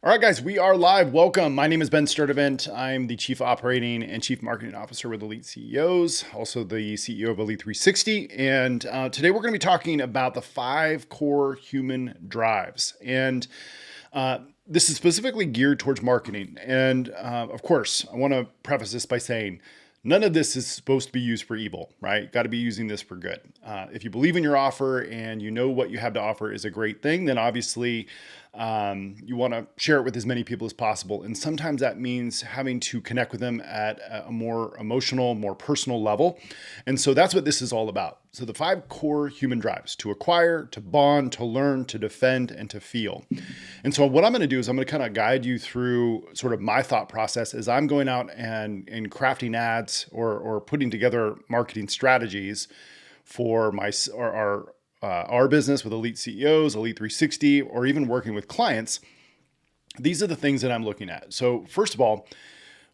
All right, guys, we are live. Welcome. My name is Ben Sturdivant. I'm the Chief Operating and Chief Marketing Officer with Elite CEOs, also the CEO of Elite360. And today we're going to be talking about the 5 core human drives. And this is specifically geared towards marketing. And of course, I want to preface this by saying none of this is supposed to be used for evil, right? Got to be using this for good. If you believe in your offer and you know what you have to offer is a great thing, then obviously you want to share it with as many people as possible. And sometimes that means having to connect with them at a more emotional, more personal level. And so that's what this is all about. So the 5 core human drives: to acquire, to bond, to learn, to defend, and to feel. And so what I'm going to do is I'm going to kind of guide you through sort of my thought process as I'm going out and crafting ads or putting together marketing strategies for our business with Elite CEOs, Elite360, or even working with clients. These are the things that I'm looking at. So first of all,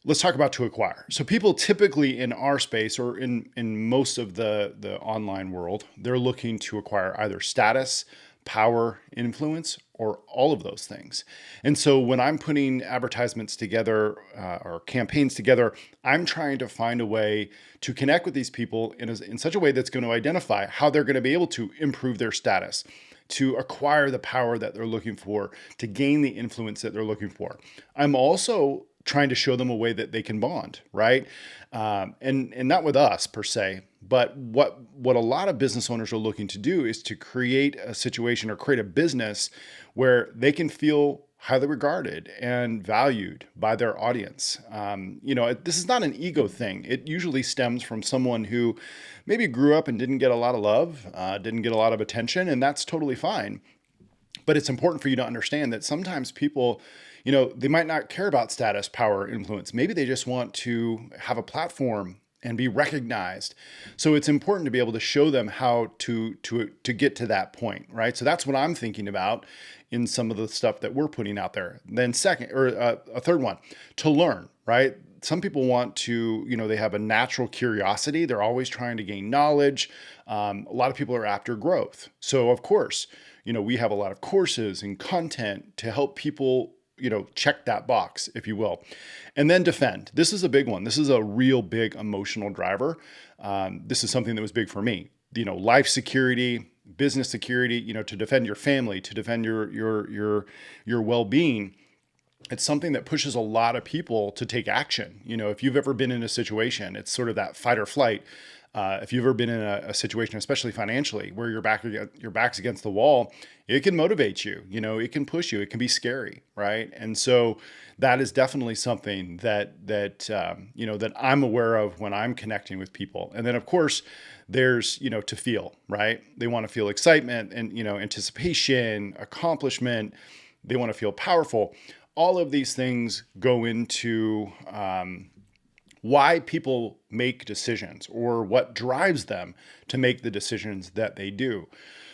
let's talk about to acquire. So people typically in our space or in most of the online world, they're looking to acquire either status, power, influence, or all of those things. And so when I'm putting advertisements together or campaigns together, I'm trying to find a way to connect with these people in such a way that's going to identify how they're going to be able to improve their status, to acquire the power that they're looking for, to gain the influence that they're looking for. I'm also trying to show them a way that they can bond, right? And not with us per se, but what a lot of business owners are looking to do is to create a situation or create a business where they can feel highly regarded and valued by their audience. This is not an ego thing. It usually stems from someone who maybe grew up and didn't get a lot of love, didn't get a lot of attention, and that's totally fine. But it's important for you to understand that sometimes people, they might not care about status, power, influence. Maybe they just want to have a platform and be recognized. So it's important to be able to show them how to get to that point, right? So that's what I'm thinking about in some of the stuff that we're putting out there. Then second, or a third one, to learn, right? Some people want to, they have a natural curiosity. They're always trying to gain knowledge. A lot of people are after growth. So of course, we have a lot of courses and content to help people, check that box, if you will. And then defend. This is a big one. This is a real big emotional driver. This is something that was big for me. Life security, business security, to defend your family, to defend your well-being. It's something that pushes a lot of people to take action. If you've ever been in a situation, it's sort of that fight or flight. If you've ever been in a situation, especially financially, where your back's against the wall, it can motivate you. It can push you. It can be scary, right? And so that is definitely something that I'm aware of when I'm connecting with people. And then of course, there's to feel, right? They want to feel excitement and anticipation, accomplishment. They want to feel powerful. All of these things go into why people make decisions or what drives them to make the decisions that they do.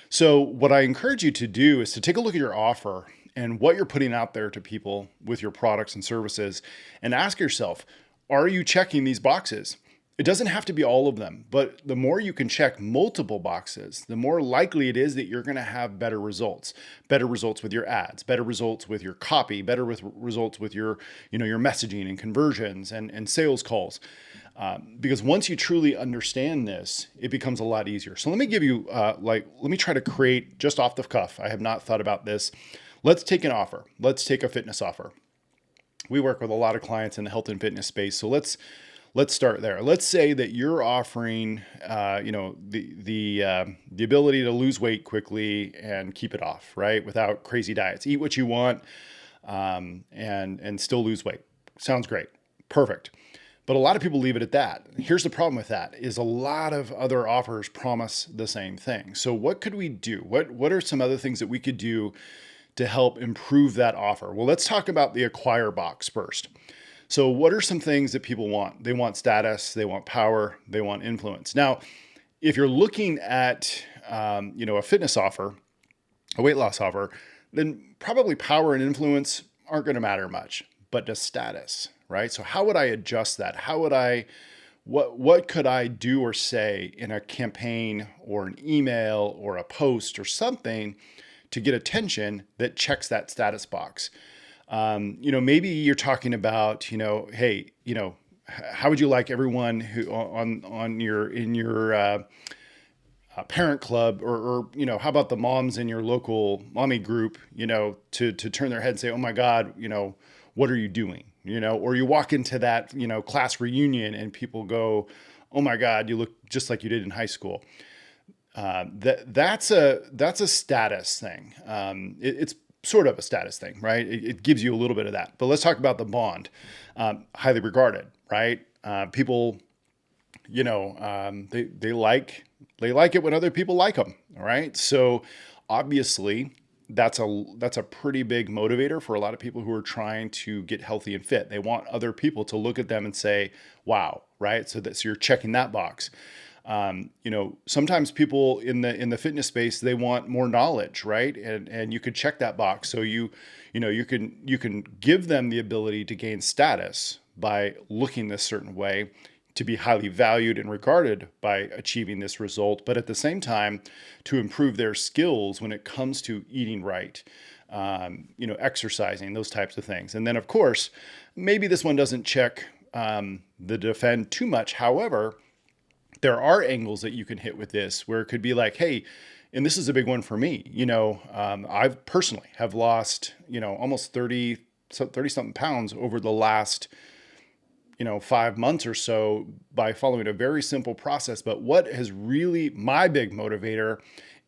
So what I encourage you to do is to take a look at your offer and what you're putting out there to people with your products and services and ask yourself, are you checking these boxes? It doesn't have to be all of them, but the more you can check multiple boxes, the more likely it is that you're going to have better results with your ads, better results with your copy, results with your messaging and conversions and sales calls. Because once you truly understand this, it becomes a lot easier. So let me give you, let me try to create just off the cuff. I have not thought about this. Let's take an offer. Let's take a fitness offer. We work with a lot of clients in the health and fitness space. So let's start there. Let's say that you're offering, the ability to lose weight quickly and keep it off, right? Without crazy diets. Eat what you want, and still lose weight. Sounds great. Perfect. But a lot of people leave it at that. Here's the problem with that is a lot of other offers promise the same thing. So what could we do? What are some other things that we could do to help improve that offer? Well, let's talk about the acquire box first. So what are some things that people want? They want status, they want power, they want influence. Now, if you're looking at, a fitness offer, a weight loss offer, then probably power and influence aren't going to matter much, but does status, right? So how would I adjust that? What could I do or say in a campaign or an email or a post or something to get attention that checks that status box? Maybe you're talking about, hey, how would you like everyone who on your in your parent club, or how about the moms in your local mommy group, to turn their head and say, oh my God, what are you doing? Or you walk into that, class reunion and people go, oh my God, you look just like you did in high school. That's a status thing. It's sort of a status thing, right? It gives you a little bit of that. But let's talk about the bond. Highly regarded, right? People, they like it when other people like them. All right. So obviously that's a pretty big motivator for a lot of people who are trying to get healthy and fit. They want other people to look at them and say, wow. Right. So you're checking that box. Sometimes people in the fitness space, they want more knowledge, right? And you could check that box. So you can give them the ability to gain status by looking this certain way, to be highly valued and regarded by achieving this result, but at the same time, to improve their skills when it comes to eating right, exercising, those types of things. And then, of course, maybe this one doesn't check the defend too much. However, there are angles that you can hit with this where it could be like, hey, and this is a big one for me. I've personally have lost, almost 30 something pounds over the last 5 months or so by following a very simple process. But what has really my big motivator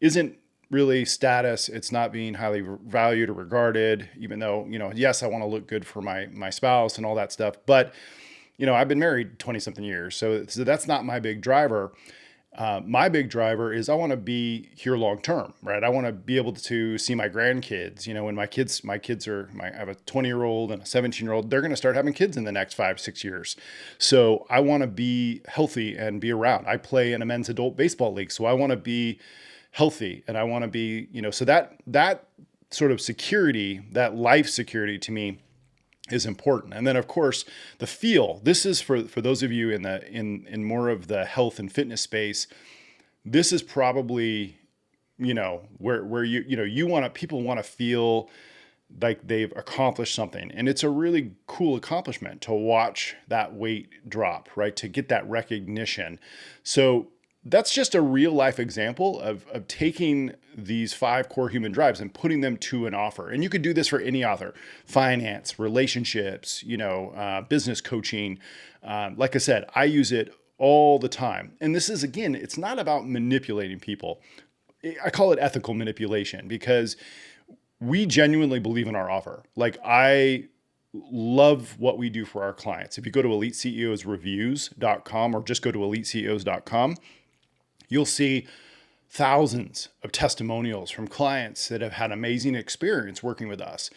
isn't really status. It's not being highly valued or regarded, even though, yes, I want to look good for my spouse and all that stuff. But, I've been married 20 something years. So that's not my big driver. My big driver is I want to be here long term, right? I want to be able to see my grandkids. When my kids I have a 20-year-old and a 17-year-old. They're going to start having kids in the next 5-6 years. So I want to be healthy and be around. I play in a men's adult baseball league, so I want to be healthy and I want to be, so that sort of security, that life security to me is important. And then of course the feel. This is for those of you in more of the health and fitness space. This is probably, where people want to feel like they've accomplished something. And it's a really cool accomplishment to watch that weight drop, right? To get that recognition. So that's just a real life example of taking these 5 core human drives and putting them to an offer. And you could do this for any author: finance, relationships, business coaching. Like I said, I use it all the time. And this is, again, it's not about manipulating people. I call it ethical manipulation because we genuinely believe in our offer. Like, I love what we do for our clients. If you go to eliteceosreviews.com or just go to eliteceos.com, you'll see thousands of testimonials from clients that have had amazing experience working with us.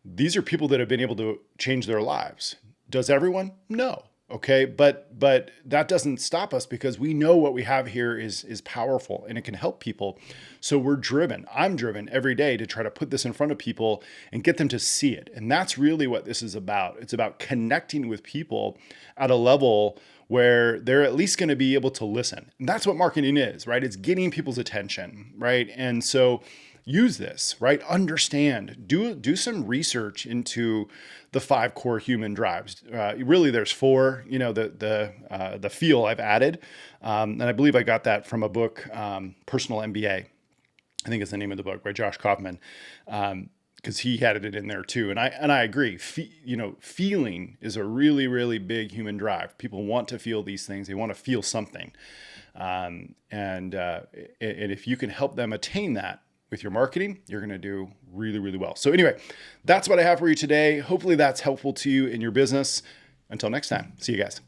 These are people that have been able to change their lives. Does everyone? No. Okay. But that doesn't stop us because we know what we have here is powerful and it can help people. So we're driven. I'm driven every day to try to put this in front of people and get them to see it. And that's really what this is about. It's about connecting with people at a level where they're at least going to be able to listen. And that's what marketing is, right? It's getting people's attention, right? And so use this, right? Understand, do some research into the 5 core human drives. Really, there's 4, the feel I've added. And I believe I got that from a book, Personal MBA. I think it's the name of the book by Josh Kaufman. Because he had it in there too. And I agree. Feeling is a really, really big human drive. People want to feel these things. They want to feel something. And if you can help them attain that with your marketing, you're going to do really, really well. So anyway, that's what I have for you today. Hopefully that's helpful to you in your business. Until next time, see you guys.